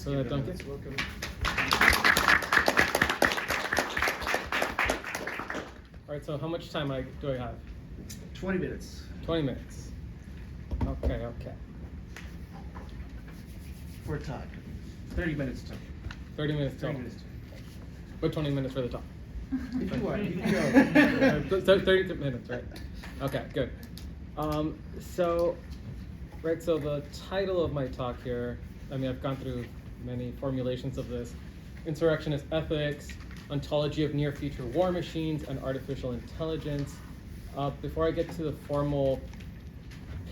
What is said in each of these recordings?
for that, Duncan. Welcome. All right, so how much time do I have? 20 minutes. 20 minutes. Okay. For a talk. 30 minutes talk. 30 minutes 30 total. minutes talk. But 20 minutes for the talk. If you want, you can go. So 30 minutes, right? Okay, good. So the title of my talk here, I've gone through many formulations of this: Insurrectionist Ethics, Ontology of Near Future War Machines, and Artificial Intelligence. Before I get to the formal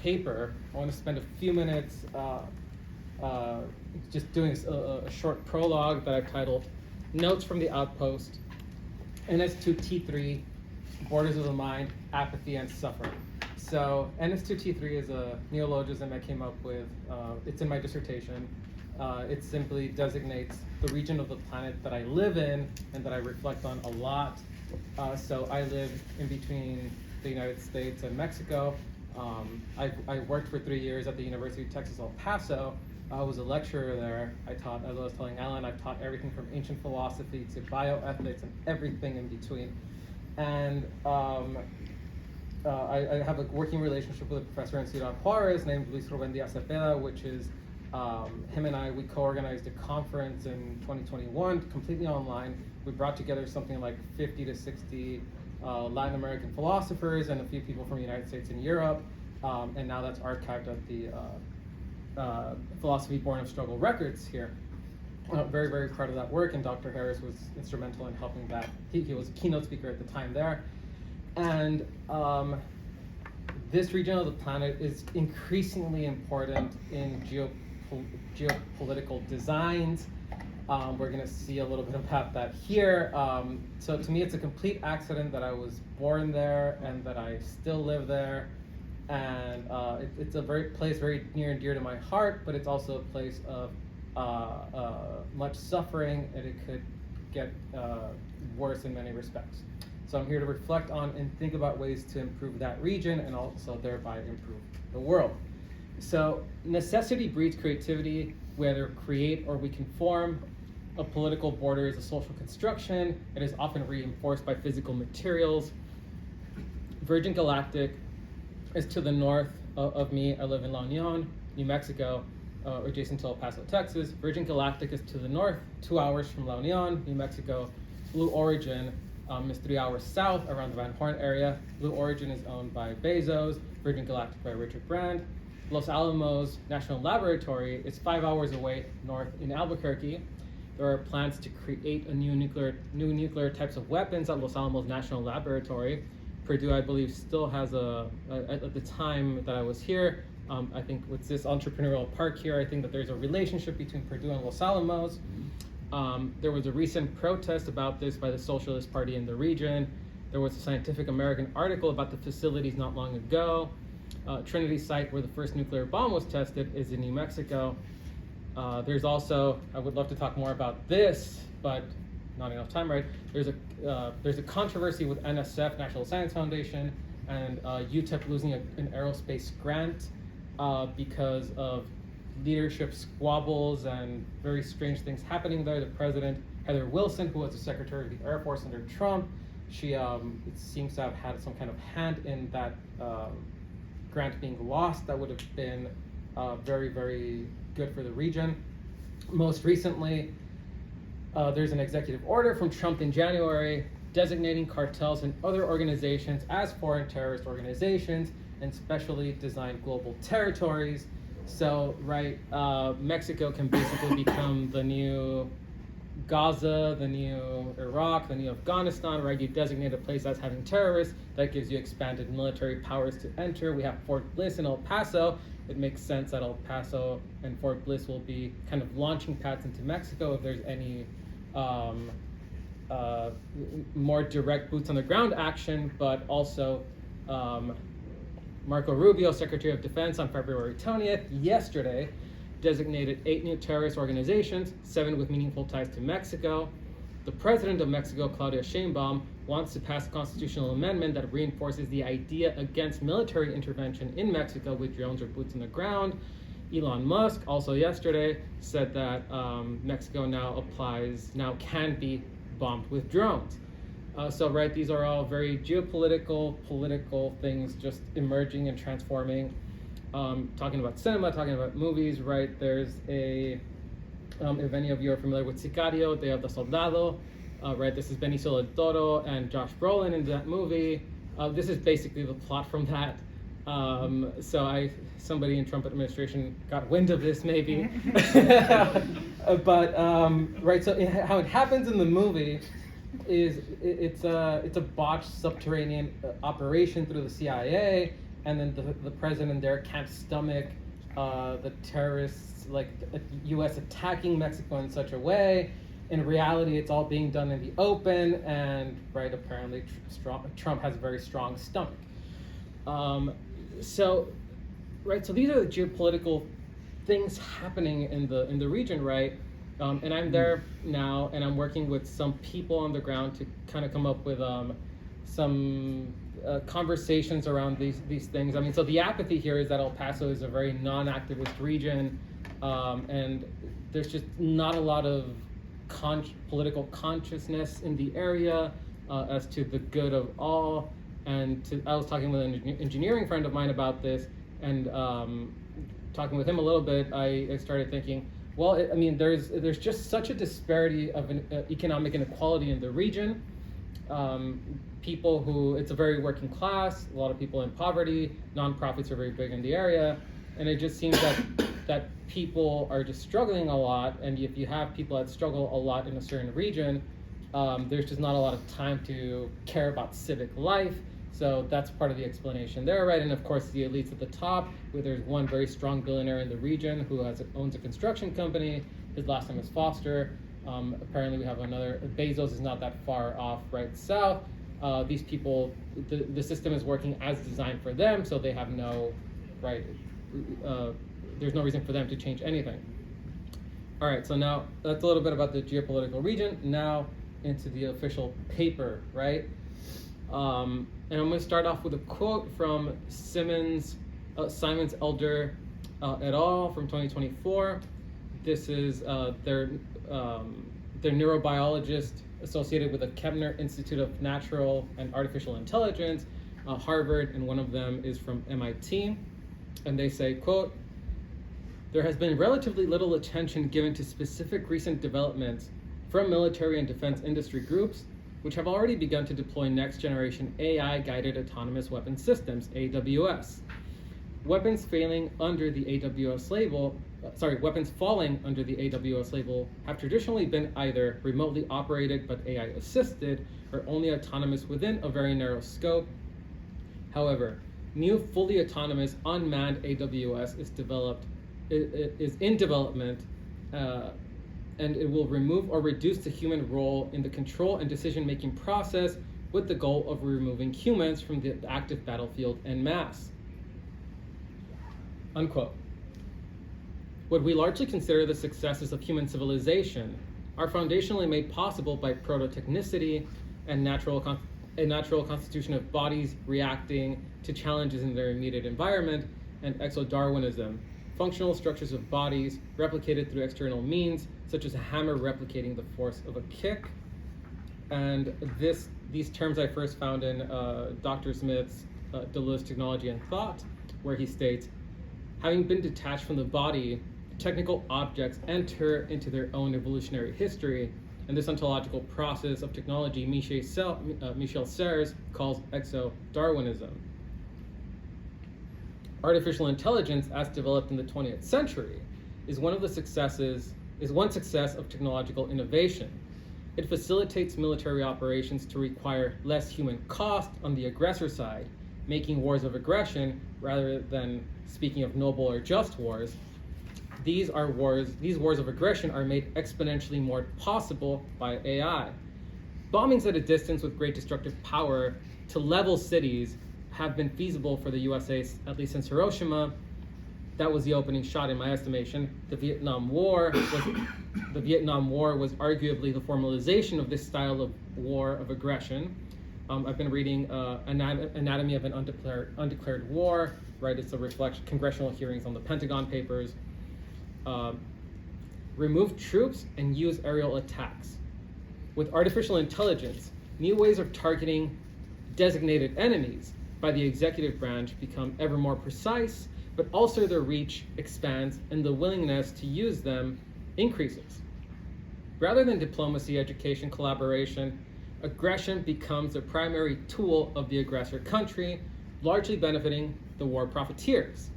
paper, I want to spend a few minutes just doing a short prologue that I've titled Notes from the Outpost, NS2T3, Borders of the Mind, Apathy, and Suffering. So NS2T3 is a neologism I came up with. It's in my dissertation. It simply designates the region of the planet that I live in and that I reflect on a lot. So I live in between the United States and Mexico. I worked for 3 years at the University of Texas, El Paso. I was a lecturer there. I taught, as I was telling Alan, I've taught everything from ancient philosophy to bioethics and everything in between. And I have a working relationship with a professor in Ciudad Juarez named Luis Ruben Diaz Cepeda, which is him and we co-organized a conference in 2021, completely online. We brought together something like 50 to 60 Latin American philosophers and a few people from the United States and Europe, and now that's archived at the Philosophy Born of Struggle Records here. Very, very proud of that work, and Dr. Harris was instrumental in helping that. He was a keynote speaker at the time there. And this region of the planet is increasingly important in geopolitical designs. We're going to see a little bit about that here. So to me, it's a complete accident that I was born there and that I still live there. And it's a place very near and dear to my heart, but it's also a place of much suffering, and it could get worse in many respects. So I'm here to reflect on and think about ways to improve that region and also thereby improve the world. So necessity breeds creativity. We either create or we conform. A political border is a social construction. It is often reinforced by physical materials. Virgin Galactic is to the north of me. I live in La Union, New Mexico, adjacent to El Paso, Texas. Virgin Galactic is to the north, 2 hours from La Union, New Mexico. Blue Origin is 3 hours south around the Van Horn area. Blue Origin is owned by Bezos, Virgin Galactic by Richard Brand. Los Alamos National Laboratory is 5 hours away north in Albuquerque. There are plans to create a new nuclear types of weapons at Los Alamos National Laboratory. Purdue, I believe, still has at the time that I was here, I think with this entrepreneurial park here, I think that there's a relationship between Purdue and Los Alamos. There was a recent protest about this by the Socialist Party in the region. There was a Scientific American article about the facilities not long ago. Trinity site where the first nuclear bomb was tested is in New Mexico. There's also, I would love to talk more about this, but not enough time, right? There's a controversy with NSF, National Science Foundation, and UTEP losing an aerospace grant because of leadership squabbles and very strange things happening there. The president, Heather Wilson, who was the Secretary of the Air Force under Trump, she it seems to have had some kind of hand in that grant being lost. That would have been very, very good for the region. Most recently, there's an executive order from Trump in January designating cartels and other organizations as foreign terrorist organizations and specially designed global territories. So, right, Mexico can basically become the new Gaza, the new Iraq, the new Afghanistan, right? You designate a place that's having terrorists, that gives you expanded military powers to enter. We have Fort Bliss in El Paso. It makes sense that El Paso and Fort Bliss will be kind of launching pads into Mexico if there's any more direct boots on the ground action, but also Marco Rubio, Secretary of Defense, on February 20th, yesterday, designated 8 new terrorist organizations, 7 with meaningful ties to Mexico. The president of Mexico, Claudia Sheinbaum, wants to pass a constitutional amendment that reinforces the idea against military intervention in Mexico with drones or boots on the ground. Elon Musk, also yesterday, said that Mexico now can be bombed with drones. So right, these are all very geopolitical, political things just emerging and transforming. Talking about cinema, talking about movies, right? There's if any of you are familiar with Sicario, they have the Soldado, right? This is Benicio del Toro and Josh Brolin in that movie. This is basically the plot from that. Somebody in Trump administration got wind of this maybe. But right, so how it happens in the movie is it's a botched subterranean operation through the CIA, and then the president there can't stomach the terrorists, like U.S. attacking Mexico in such a way. In reality, it's all being done in the open, and right, apparently Trump has a very strong stomach. So these are the geopolitical things happening in the region, right? And I'm there now, and I'm working with some people on the ground to kind of come up with some conversations around these things. I mean, so the apathy here is that El Paso is a very non-activist region, and there's just not a lot of political consciousness in the area as to the good of all. And I was talking with an engineering friend of mine about this, and talking with him a little bit, I started thinking, well, I mean, there's just such a disparity of economic inequality in the region. People who, it's a very working class, a lot of people in poverty, nonprofits are very big in the area, and it just seems that people are just struggling a lot, and if you have people that struggle a lot in a certain region, there's just not a lot of time to care about civic life. So that's part of the explanation there, right? And of course, the elites at the top, where there's one very strong billionaire in the region who owns a construction company. His last name is Foster. Apparently, we have another. Bezos is not that far off, right south. These people, the system is working as designed for them, so they have no, right? There's no reason for them to change anything. All right, so now that's a little bit about the geopolitical region. Now into the official paper, right? And I'm going to start off with a quote from Simons Elder et al. From 2024. This is their neurobiologist associated with the Kepner Institute of Natural and Artificial Intelligence, Harvard, and one of them is from MIT. And they say, quote, "There has been relatively little attention given to specific recent developments from military and defense industry groups, which have already begun to deploy next-generation AI-guided autonomous weapons systems, AWS. Weapons falling under the AWS label have traditionally been either remotely operated but AI-assisted, or only autonomous within a very narrow scope. However, new fully autonomous unmanned AWS is in development, and it will remove or reduce the human role in the control and decision-making process with the goal of removing humans from the active battlefield en masse." Unquote. What we largely consider the successes of human civilization are foundationally made possible by prototechnicity and a natural constitution of bodies reacting to challenges in their immediate environment, and exodarwinism, functional structures of bodies replicated through external means, such as a hammer replicating the force of a kick. And these terms I first found in Dr. Smith's Deleuze, Technology and Thought, where he states, having been detached from the body, technical objects enter into their own evolutionary history, and this ontological process of technology Michel Serres calls exo-Darwinism. Artificial intelligence, as developed in the 20th century, is one success of technological innovation. It facilitates military operations to require less human cost on the aggressor side, making wars of aggression rather than speaking of noble or just wars. These wars of aggression are made exponentially more possible by AI. Bombings at a distance with great destructive power to level cities have been feasible for the USA, at least since Hiroshima. That was the opening shot in my estimation. The Vietnam War was arguably the formalization of this style of war of aggression. I've been reading Anatomy of an Undeclared War, right? It's a reflection, congressional hearings on the Pentagon Papers. Remove troops and use aerial attacks. With artificial intelligence, new ways of targeting designated enemies by the executive branch become ever more precise, but also their reach expands and the willingness to use them increases. Rather than diplomacy, education, collaboration, aggression becomes the primary tool of the aggressor country, largely benefiting the war profiteers.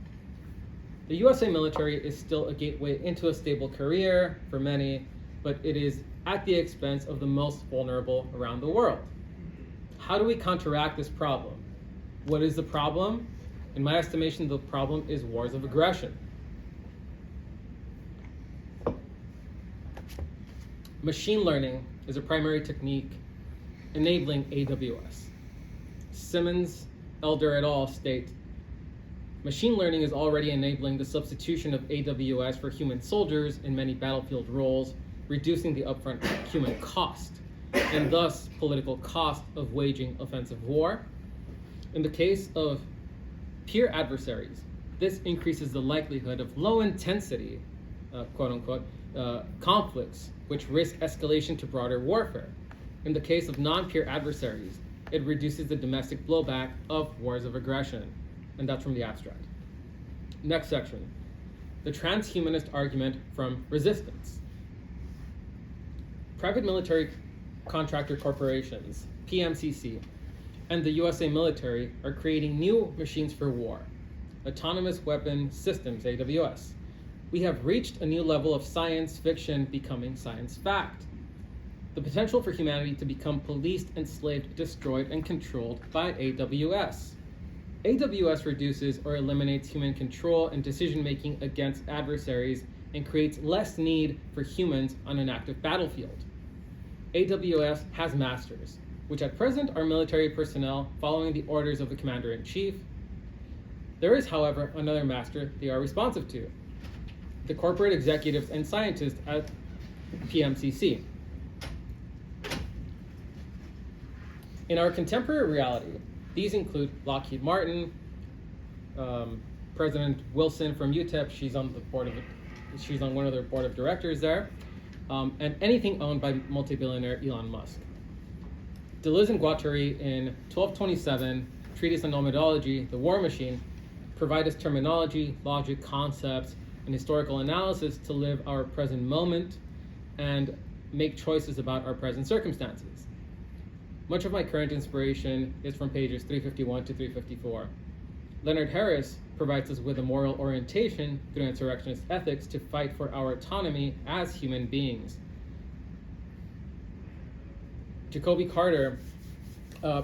The USA military is still a gateway into a stable career for many, but it is at the expense of the most vulnerable around the world. How do we counteract this problem? What is the problem? In my estimation, the problem is wars of aggression. Machine learning is a primary technique enabling AWS. Simmons, Elder et al. State, machine learning is already enabling the substitution of AWS for human soldiers in many battlefield roles, reducing the upfront human cost, and thus political cost of waging offensive war. In the case of peer adversaries, this increases the likelihood of low-intensity, quote-unquote, conflicts, which risk escalation to broader warfare. In the case of non-peer adversaries, it reduces the domestic blowback of wars of aggression, and that's from the abstract. Next section, the transhumanist argument from resistance. Private military contractor corporations, PMCC, and the USA military are creating new machines for war, autonomous weapon systems, AWS. We have reached a new level of science fiction becoming science fact. The potential for humanity to become policed, enslaved, destroyed, and controlled by AWS. AWS reduces or eliminates human control and decision-making against adversaries and creates less need for humans on an active battlefield. AWS has masters, which at present are military personnel following the orders of the commander-in-chief. There is, however, another master they are responsive to, the corporate executives and scientists at PMCC. In our contemporary reality, these include Lockheed Martin, President Wilson from UTEP, she's on one of their board of directors there, and anything owned by multi-billionaire Elon Musk. Deleuze and Guattari in 1227, Treatise on Ontology, The War Machine, provide us terminology, logic, concepts, and historical analysis to live our present moment and make choices about our present circumstances. Much of my current inspiration is from pages 351 to 354. Leonard Harris provides us with a moral orientation through insurrectionist ethics to fight for our autonomy as human beings. Jacoby Carter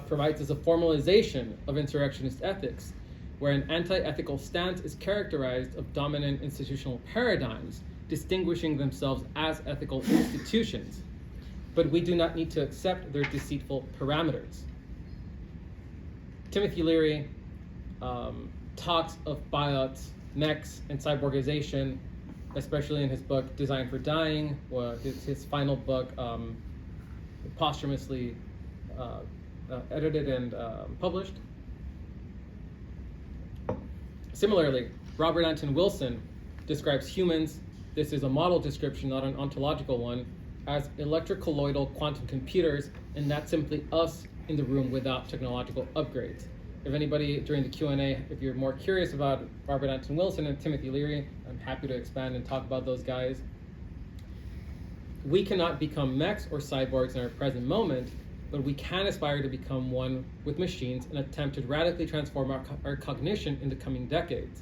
provides us a formalization of insurrectionist ethics, where an anti-ethical stance is characterized of dominant institutional paradigms, distinguishing themselves as ethical institutions. But we do not need to accept their deceitful parameters. Timothy Leary talks of buyouts, mechs, and cyborgization, especially in his book Design for Dying, or his final book, posthumously edited and published. Similarly, Robert Anton Wilson describes humans, this is a model description, not an ontological one, as electrocolloidal quantum computers, and that's simply us in the room without technological upgrades. If anybody during the Q&A, if you're more curious about Robert Anton Wilson and Timothy Leary, I'm happy to expand and talk about those guys. We cannot become mechs or cyborgs in our present moment, but we can aspire to become one with machines and attempt to radically transform our cognition in the coming decades.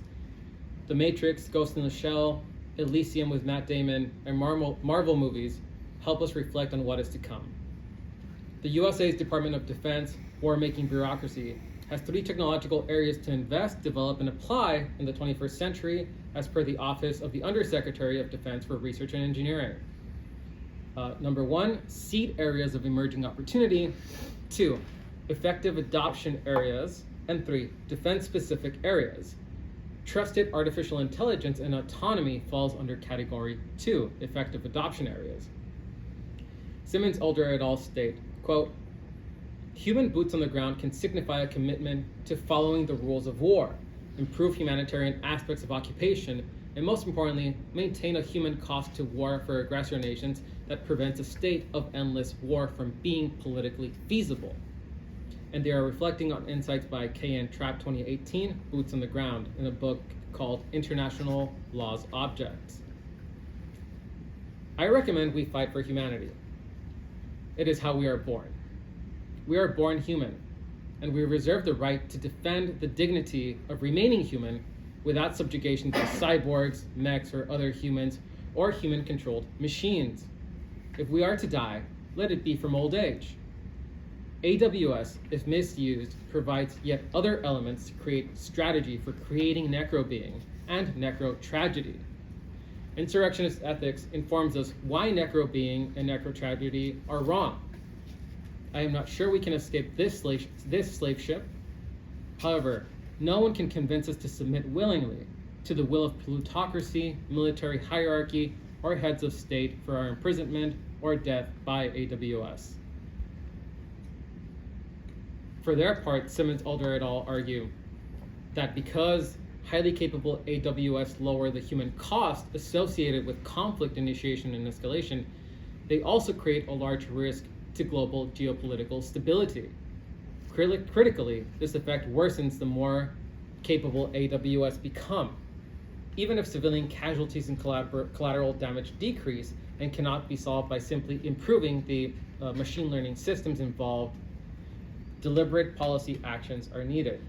The Matrix, Ghost in the Shell, Elysium with Matt Damon, and Marvel movies help us reflect on what is to come. The USA's Department of Defense war-making bureaucracy has 3 technological areas to invest, develop, and apply in the 21st century, as per the Office of the Undersecretary of Defense for Research and Engineering. Number 1, seed areas of emerging opportunity. 2, effective adoption areas. And 3, defense-specific areas. Trusted artificial intelligence and autonomy falls under category 2, effective adoption areas. Simmons, Elder et al. State, quote, Human boots on the ground can signify a commitment to following the rules of war, improve humanitarian aspects of occupation, and most importantly, maintain a human cost to war for aggressor nations that prevents a state of endless war from being politically feasible. And they are reflecting on insights by K.N. Trapp 2018, Boots on the Ground, in a book called International Law's Objects. I recommend we fight for humanity. It is how we are born. We are born human, and we reserve the right to defend the dignity of remaining human without subjugation to cyborgs, mechs, or other humans, or human-controlled machines. If we are to die, let it be from old age. AWS, if misused, provides yet other elements to create strategy for creating necro-being and necro-tragedy. Insurrectionist ethics informs us why necro-being and necro-tragedy are wrong. I am not sure we can escape this slave ship. However, no one can convince us to submit willingly to the will of plutocracy, military hierarchy, or heads of state for our imprisonment or death by AWS. For their part, Simmons, Alder et al. Argue that because highly capable AWS lower the human cost associated with conflict initiation and escalation, they also create a large risk to global geopolitical stability. Critically, this effect worsens the more capable AWS become, even if civilian casualties and collateral damage decrease and cannot be solved by simply improving the machine learning systems involved. Deliberate policy actions are needed.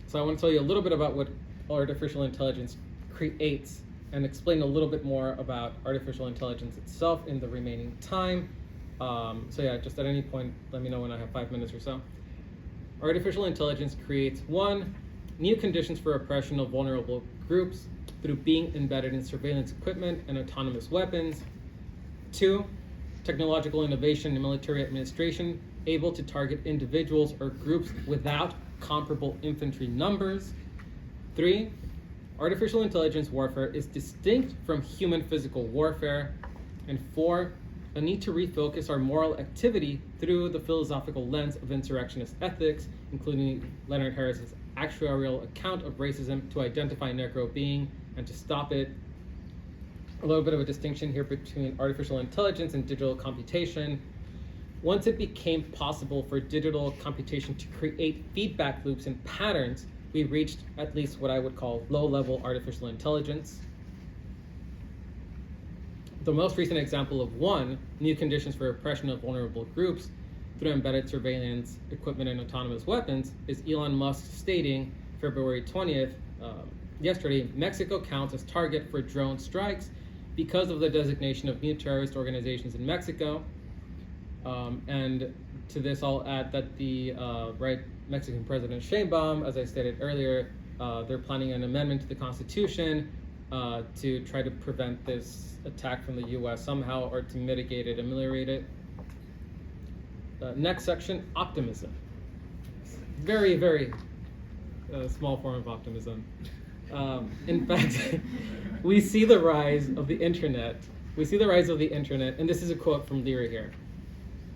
So I want to tell you a little bit about what artificial intelligence creates and explain a little bit more about artificial intelligence itself in the remaining time. So yeah, just at any point, let me know when I have 5 minutes or so. Artificial intelligence creates 1, new conditions for oppression of vulnerable groups through being embedded in surveillance equipment and autonomous weapons. 2, technological innovation in military administration, able to target individuals or groups without comparable infantry numbers. 3, artificial intelligence warfare is distinct from human physical warfare. And 4, a need to refocus our moral activity through the philosophical lens of insurrectionist ethics, including Leonard Harris's actuarial account of racism to identify necro being and to stop it. A little bit of a distinction here between artificial intelligence and digital computation. Once it became possible for digital computation to create feedback loops and patterns, we reached at least what I would call low-level artificial intelligence. The most recent example of 1, new conditions for oppression of vulnerable groups through embedded surveillance, equipment, and autonomous weapons, is Elon Musk stating February 20th, yesterday, Mexico counts as target for drone strikes because of the designation of new terrorist organizations in Mexico. And to this, I'll add that the Mexican President Sheinbaum, as I stated earlier, they're planning an amendment to the Constitution to try to prevent this attack from the U.S. somehow, or to mitigate it, ameliorate it. Next section, optimism. Very, very small form of optimism. In fact, we see the rise of the internet. And this is a quote from Leary here.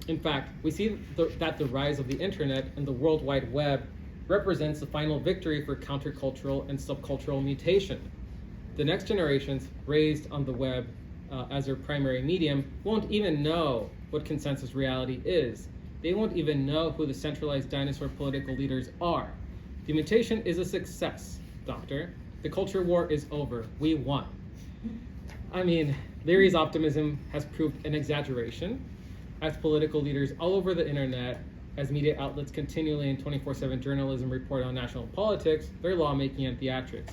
In fact, we see that the rise of the internet and the World Wide Web represents the final victory for countercultural and subcultural mutation. The next generations raised on the web as their primary medium won't even know what consensus reality is. They won't even know who the centralized dinosaur political leaders are. The mutation is a success, Doctor. The culture war is over. We won. I mean, Leary's optimism has proved an exaggeration, as political leaders all over the internet, as media outlets continually in 24/7 journalism report on national politics, their lawmaking and theatrics.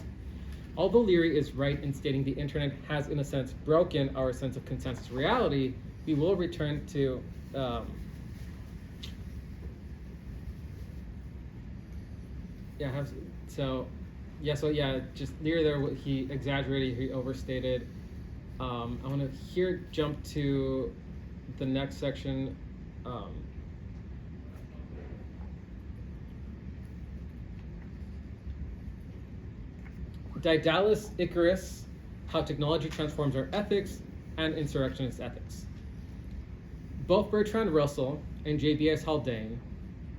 Although Leary is right in stating the internet has, in a sense, broken our sense of consensus reality, we will return to just Leary there, he exaggerated, he overstated. I want to here jump to the next section. Daedalus Icarus, how technology transforms our ethics, and insurrectionist ethics. Both Bertrand Russell and J.B.S. Haldane,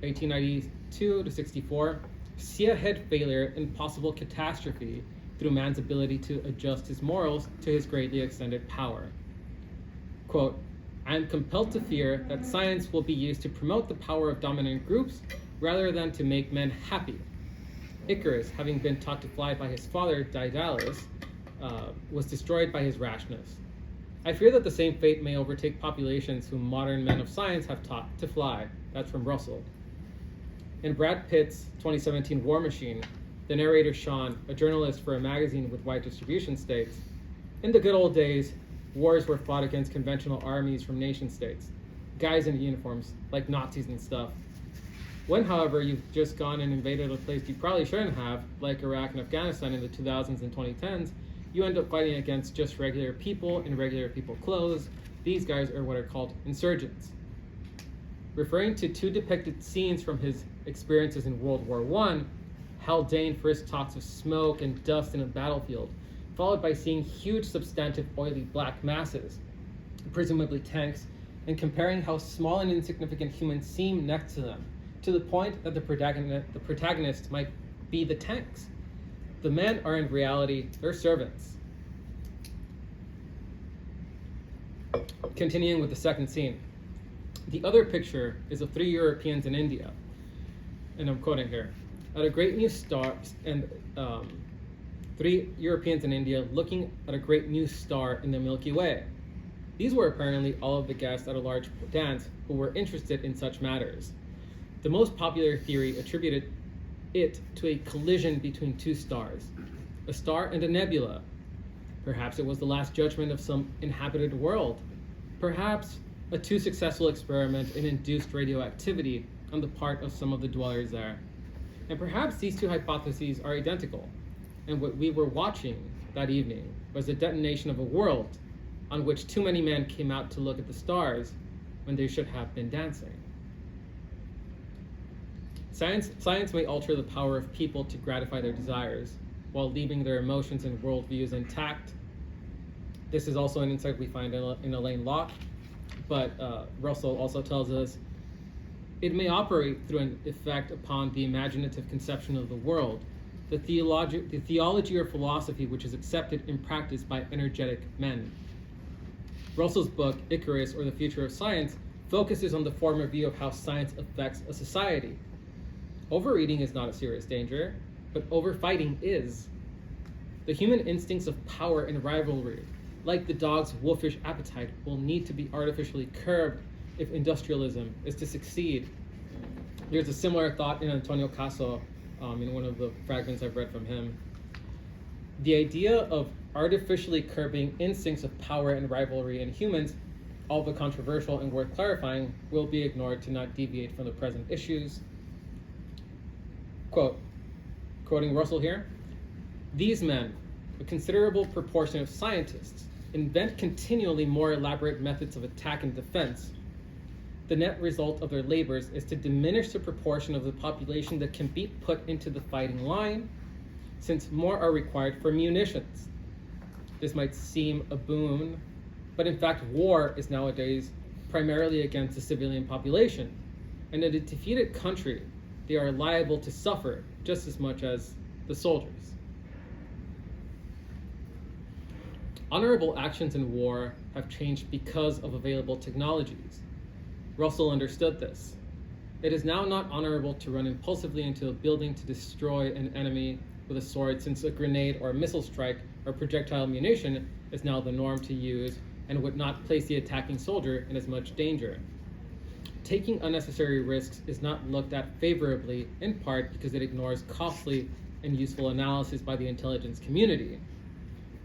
1892 to 64, see ahead failure and possible catastrophe through man's ability to adjust his morals to his greatly extended power. Quote, I am compelled to fear that science will be used to promote the power of dominant groups rather than to make men happy. Icarus, having been taught to fly by his father, Daedalus, was destroyed by his rashness. I fear that the same fate may overtake populations whom modern men of science have taught to fly. That's from Russell. In Brad Pitt's 2017 War Machine, the narrator Sean, a journalist for a magazine with wide distribution, states, in the good old days, wars were fought against conventional armies from nation states, guys in uniforms, like Nazis and stuff. When, however, you've just gone and invaded a place you probably shouldn't have, like Iraq and Afghanistan in the 2000s and 2010s, you end up fighting against just regular people in regular people clothes. These guys are what are called insurgents. Referring to two depicted scenes from his experiences in World War I, Haldane first talks of smoke and dust in a battlefield, followed by seeing huge substantive oily black masses, presumably tanks, and comparing how small and insignificant humans seem next to them, to the point that the protagonist might be the tanks. The men are in reality their servants. Continuing with the second scene. The other picture is of three Europeans in India, and I'm quoting here, at a great new star, and three Europeans in India looking at a great new star in the Milky Way. These were apparently all of the guests at a large dance who were interested in such matters. The most popular theory attributed it to a collision between two stars, a star and a nebula. Perhaps it was the last judgment of some inhabited world. Perhaps a too successful experiment in induced radioactivity on the part of some of the dwellers there. And perhaps these two hypotheses are identical, and what we were watching that evening was the detonation of a world on which too many men came out to look at the stars when they should have been dancing. Science may alter the power of people to gratify their desires while leaving their emotions and worldviews intact. This is also an insight we find in Elaine Locke, but Russell also tells us it may operate through an effect upon the imaginative conception of the world, the theology or philosophy which is accepted in practice by energetic men. Russell's book, Icarus, or the Future of Science, focuses on the former view of how science affects a society. Overeating is not a serious danger, but overfighting is. The human instincts of power and rivalry, like the dog's wolfish appetite, will need to be artificially curbed if industrialism is to succeed. There's a similar thought in Antonio Caso, in one of the fragments I've read from him. The idea of artificially curbing instincts of power and rivalry in humans, although controversial and worth clarifying, will be ignored to not deviate from the present issues. Quote, quoting Russell here, these men, a considerable proportion of scientists, invent continually more elaborate methods of attack and defense. The net result of their labors is to diminish the proportion of the population that can be put into the fighting line, since more are required for munitions. This might seem a boon, but in fact war is nowadays primarily against the civilian population, and in a defeated country, they are liable to suffer just as much as the soldiers. Honorable actions in war have changed because of available technologies. Russell understood this. It is now not honorable to run impulsively into a building to destroy an enemy with a sword, since a grenade or a missile strike or projectile munition is now the norm to use and would not place the attacking soldier in as much danger. Taking unnecessary risks is not looked at favorably, in part because it ignores costly and useful analysis by the intelligence community.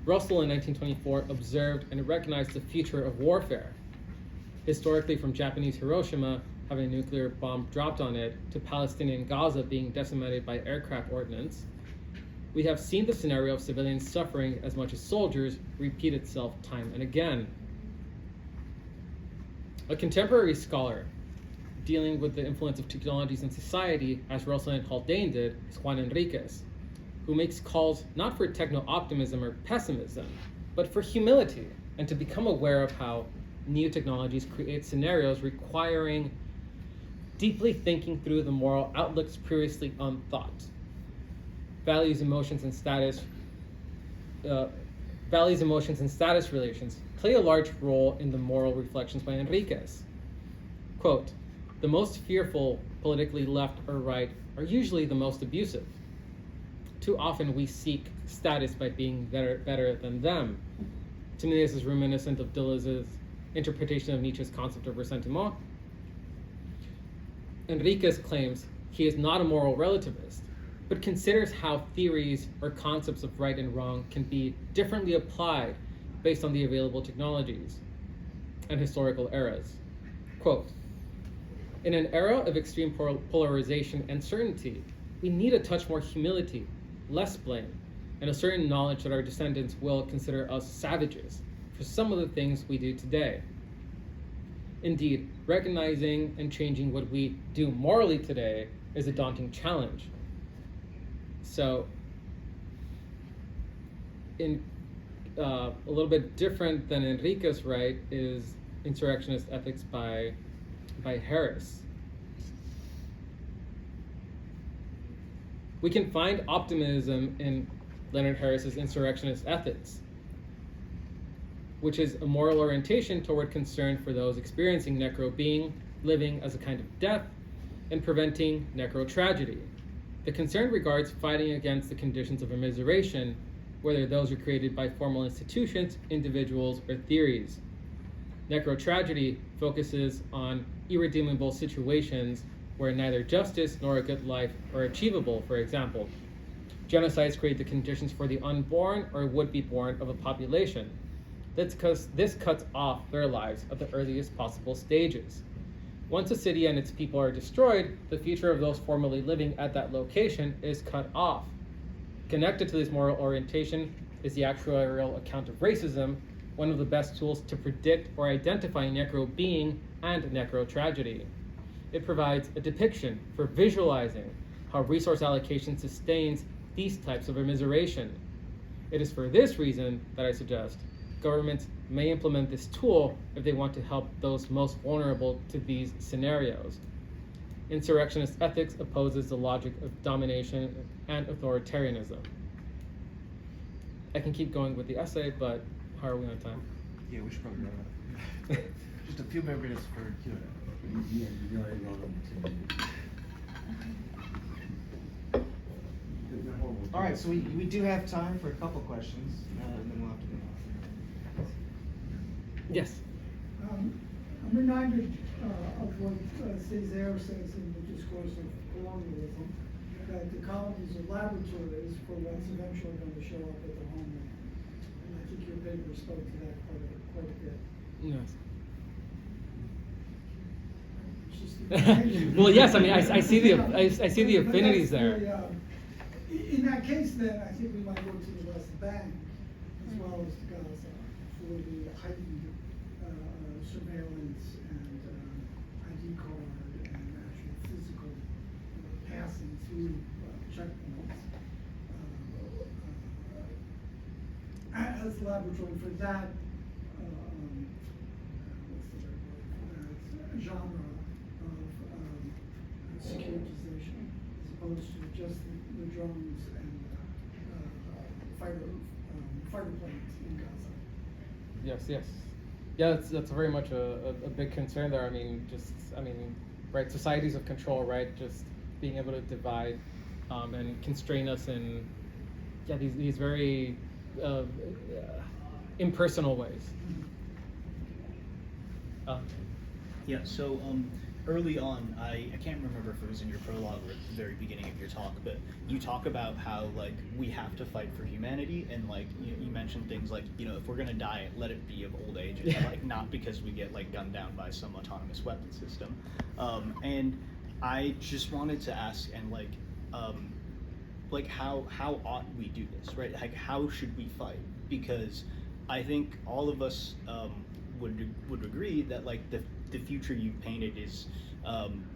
Russell in 1924 observed and recognized the future of warfare. Historically, from Japanese Hiroshima having a nuclear bomb dropped on it to Palestinian Gaza being decimated by aircraft ordnance, we have seen the scenario of civilians suffering as much as soldiers repeat itself time and again. A contemporary scholar dealing with the influence of technologies in society, as Russell and Haldane did, is Juan Enriquez, who makes calls not for techno-optimism or pessimism, but for humility and to become aware of how new technologies create scenarios requiring deeply thinking through the moral outlooks previously unthought. Values, emotions, and status relations play a large role in the moral reflections by Enriquez. Quote, "The most fearful, politically left or right, are usually the most abusive. Too often we seek status by being better than them." To me, this is reminiscent of Deleuze's interpretation of Nietzsche's concept of ressentiment. Enriquez claims he is not a moral relativist, but considers how theories or concepts of right and wrong can be differently applied based on the available technologies and historical eras. Quote, "In an era of extreme polarization and certainty, we need a touch more humility, less blame, and a certain knowledge that our descendants will consider us savages for some of the things we do today. Indeed, recognizing and changing what we do morally today is a daunting challenge." So, in a little bit different than Enriquez, right, is Insurrectionist Ethics by Harris. We can find optimism in Leonard Harris's Insurrectionist Ethics, which is a moral orientation toward concern for those experiencing necro-being, living as a kind of death, and preventing necro-tragedy. The concern regards fighting against the conditions of immiseration, whether those are created by formal institutions, individuals, or theories. Necro-tragedy focuses on irredeemable situations where neither justice nor a good life are achievable. For example, genocides create the conditions for the unborn or would-be born of a population. That's because this cuts off their lives at the earliest possible stages. Once a city and its people are destroyed, the future of those formerly living at that location is cut off. Connected to this moral orientation is the actuarial account of racism, one of the best tools to predict or identify necro-being and necro-tragedy. It provides a depiction for visualizing how resource allocation sustains these types of immiseration. It is for this reason that I suggest governments may implement this tool if they want to help those most vulnerable to these scenarios. Insurrectionist ethics opposes the logic of domination and authoritarianism. I can keep going with the essay, but how are we on time? Yeah, we should probably run out. Just a few more minutes for Q&A. All right, so we do have time for a couple questions, and then we'll have to move on. Yes. I'm reminded of what Césaire says in the discourse of colonialism, that the colonies are laboratories for what's eventually going to show up at the homeland. And I think your paper spoke to that quite a bit. Yes. It's just Well, yes. I mean, I see the affinities there. In that case, then I think we might go to the West Bank as well as to Gaza for the heightened surveillance and ID card and actual physical passing through checkpoints as a laboratory for that what's the right word for that genre of securitization, as opposed to just the drones and fighter planes in Gaza. Yes. Yeah, that's very much a big concern there. I mean, right, societies of control, right, just being able to divide and constrain us in, these very impersonal ways. Yeah, so early on, I can't remember if it was in your prologue or at the very beginning of your talk, but you talk about how, like, we have to fight for humanity, and, like, you mentioned things like, if we're gonna die, let it be of old age, and, like, not because we get, like, gunned down by some autonomous weapon system. And I just wanted to ask, and, how ought we do this, right? Like, how should we fight? Because I think all of us would agree that, like, the future you've painted is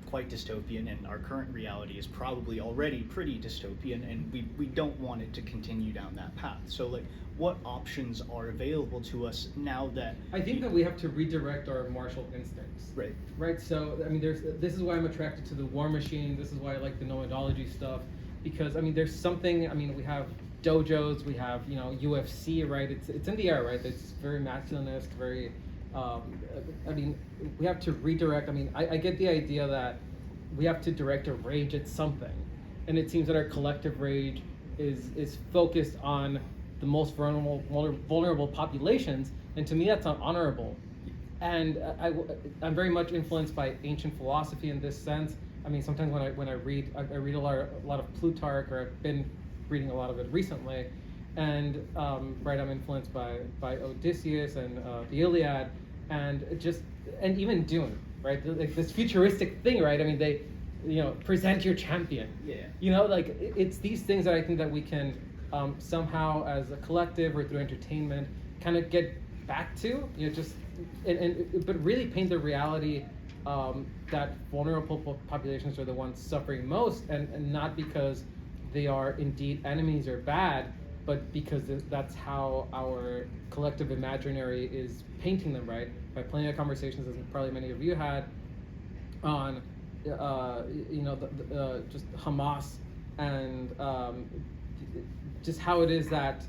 quite dystopian, and our current reality is probably already pretty dystopian, and we don't want it to continue down that path. So, like, what options are available to us now that I think that we have to redirect our martial instincts. Right. Right. So I mean, this is why I'm attracted to the War Machine. This is why I like the Ontology stuff, because I mean, there's something. I mean, we have dojos, we have UFC, right? It's in the air, right? It's very masculinist, very. I mean, we have to redirect. I mean, I get the idea that we have to direct a rage at something, and it seems that our collective rage is focused on the most vulnerable populations, and to me that's not honorable. And I'm very much influenced by ancient philosophy in this sense. I mean, sometimes when I read a lot of Plutarch, or I've been reading a lot of it recently, and right, I'm influenced by Odysseus and the Iliad, and even Dune, right? Like this futuristic thing, right? I mean, they, present your champion. Yeah. Like it's these things that I think that we can somehow, as a collective or through entertainment, kind of get back to, but really paint the reality that vulnerable populations are the ones suffering most, and not because they are indeed enemies or bad, but because that's how our collective imaginary is painting them, right? By plenty of conversations, as probably many of you had, on just Hamas and just how it is that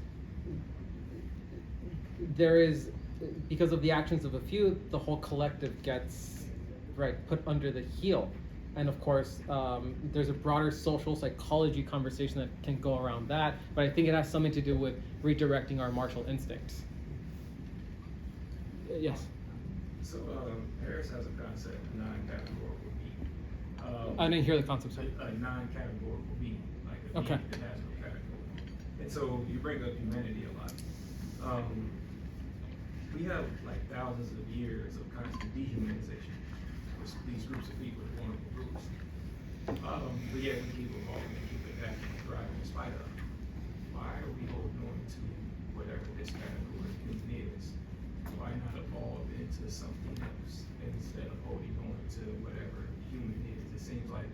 there is, because of the actions of a few, the whole collective gets put under the heel. And of course, there's a broader social psychology conversation that can go around that, but I think it has something to do with redirecting our martial instincts. Yes. So Harris has a concept, non-categorical being. I didn't hear the concept, sorry. A non-categorical being, like a Okay. being that has no category. And so you bring up humanity a lot. We have like thousands of years of constant dehumanization for these groups of people, vulnerable groups. But yet we keep evolving and keep adapting and thriving in spite of. Why are we holding on to whatever this category of human is? Why not evolve into something else instead of holding on to whatever human is? It seems like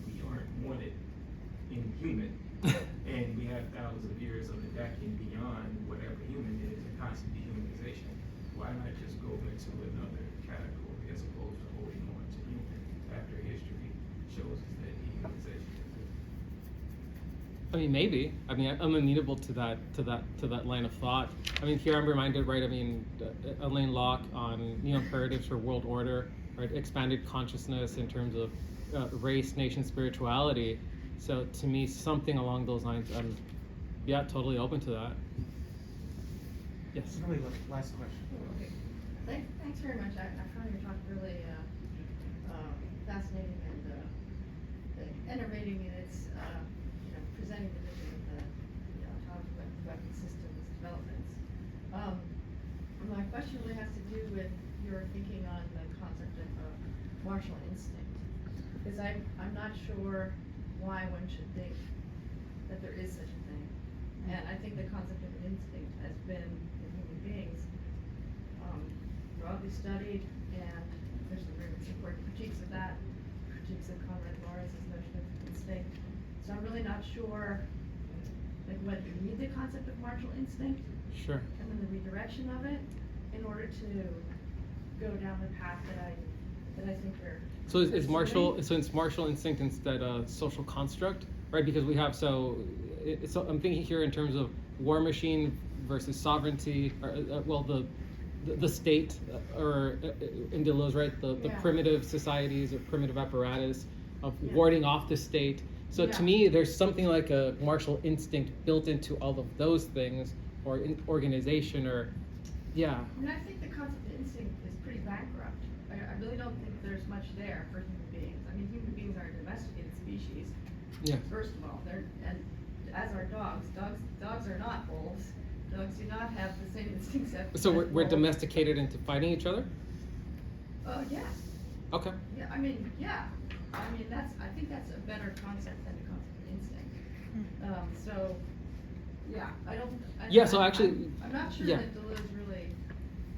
we aren't wanted in human, and we have thousands of years of adapting beyond whatever human is and constant dehumanization. Why not just go into another category as opposed to holding on to human after history shows us that dehumanization is good? I mean, maybe. I mean, I'm amenable to that line of thought. I mean, here I'm reminded, right? I mean, Alain Locke on neo-imperatives for world order, right? Expanded consciousness in terms of race, nation, spirituality. So to me, something along those lines, I'm, totally open to that. Yes. Really, last question. Okay. Thanks very much. I found your talk really fascinating and enervating in its presenting the vision of the atomic weapon systems developments. My question really has to do with your thinking on the concept of martial instinct, because I'm not sure why one should think that there is such a thing. And I think the concept of an instinct has been in human beings broadly studied, and there's some really important critiques of that, critiques of Conrad Loris' notion of instinct. So I'm really not sure whether you need the concept of martial instinct Sure. and then the redirection of it in order to go down the path that I think you're. So it's martial instinct instead of social construct, right? Because we have so I'm thinking here in terms of war machine versus sovereignty, or the state, or in Deleuze, right? The primitive societies or primitive apparatus of warding off the state. So to me, there's something like a martial instinct built into all of those things, or in organization, or I mean, I think the concept of instinct is pretty bankrupt. I really don't think there's much there for human beings. I mean, human beings are a domesticated species. Yeah. First of all, and as are dogs. Dogs are not wolves. Dogs do not have the same instincts as So we're wolves. domesticated into fighting each other? Yeah. Okay. Yeah. I mean, I think that's a better concept than the concept of instinct. So, yeah, So actually, I'm not sure yeah. that Deleuze really,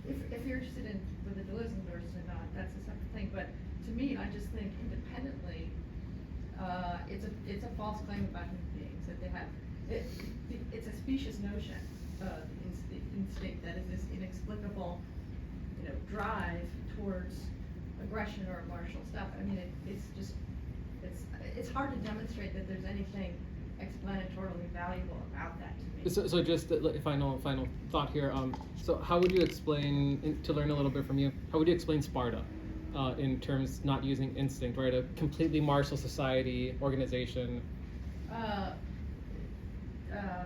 if you're interested in whether Deleuze endorsed or not, that's a separate thing. But to me, I just think independently, it's a false claim about human beings that they have. It's a specious notion the instinct that is this inexplicable, you know, drive towards aggression or martial stuff. I mean, it's hard to demonstrate that there's anything explanatorily valuable about that to me. So just a final thought here. So how would you explain, to learn a little bit from you, how would you explain Sparta in terms not using instinct, right? A completely martial society, organization.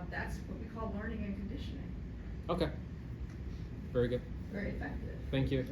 That's what we call learning and conditioning. Okay. Very good. Very effective. Thank you.